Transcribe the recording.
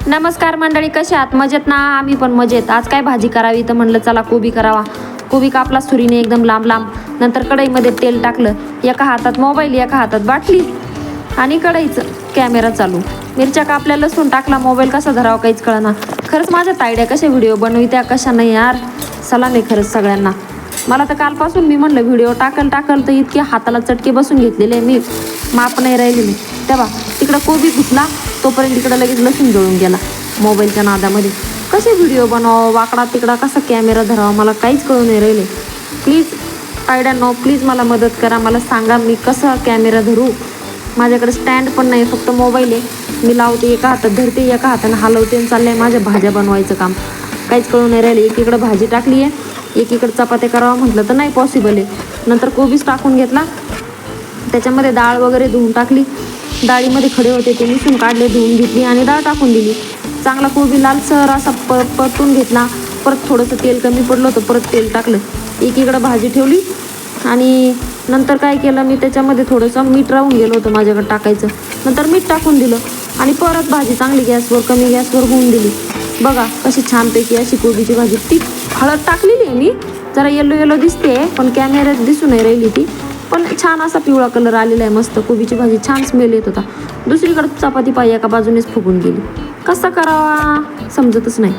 नमस्कार मंडळी, कशा आहात? मजेत ना? आम्ही पण मजेत. आज काय भाजी करावी तर म्हणलं चला कोबी करावा. कोबी कापला सुरीने एकदम लांब लांब. नंतर कढईमध्ये तेल टाकलं. एका हातात मोबाईल, एका हातात बाटली आणि कढईचं कॅमेरा चालू. मिरच्या कापल्या, लसूण टाकला. मोबाईल कसा धरावा काहीच कळना. खरंच माझ्यात आयडिया कशा व्हिडिओ बनवित्या कशा नाही यार. सलाम आहे खरंच सगळ्यांना. मला तर कालपासून मी म्हणलं व्हिडिओ टाकल तर इतके हाताला चटके बसून घेतलेले मी माप नाही राहिलेली. तेव्हा तिकडं कोबी घुसला तोपर्यंत तिकडं लगेच लसूण जळून गेला मोबाईलच्या नादामध्ये. कसे व्हिडिओ बनवावं, वाकडा तिकडा कसा कॅमेरा धरावा मला काहीच कळून नाही राहिले. प्लीज आयडिया प्लीज मला मदत करा. मला सांगा मी कसा कॅमेरा धरू. माझ्याकडे स्टँड पण नाही, फक्त मोबाईल आहे. मी लावते एका हातात, धरते एका हाताने, हलवते आणि चाललंय माझ्या भाज्या बनवायचं काम. काहीच कळून नाही राहिले. एकीकडे भाजी टाकली आहे, एकीकडे चपात्या करावं म्हटलं तर नाही पॉसिबल आहे. नंतर कोबीच टाकून घेतला, त्याच्यामध्ये डाळ वगैरे धुवून टाकली. डाळीमध्ये खडे होते ते निसून काढले, धुवून घेतली आणि डाळ टाकून दिली. चांगला कोबी लालसर असा परतून घेतला. परत थोडंसं तेल कमी पडलं होतं, परत तेल टाकलं. एकीकडं भाजी ठेवली आणि नंतर काय केलं मी, त्याच्यामध्ये थोडंसं मीठ राहून गेलं होतं माझ्याकडे टाकायचं. नंतर मीठ टाकून दिलं आणि परत भाजी चांगली गॅसवर, कमी गॅसवर होऊन दिली. बघा कशी छानपैकी अशी कोबीची भाजी. ती हळद टाकलेली आहे मी, जरा येलो येलो दिसते पण कॅमेऱ्यात दिसून नाही राहिली ती. पण छान असा पिवळा कलर आलेला आहे मस्त. कोबीची भाजी छान स्मेल येत होता. दुसरीकडे चपाती पाय एका बाजूनेच फुगून गेली. कसा करावा समजतच नाही.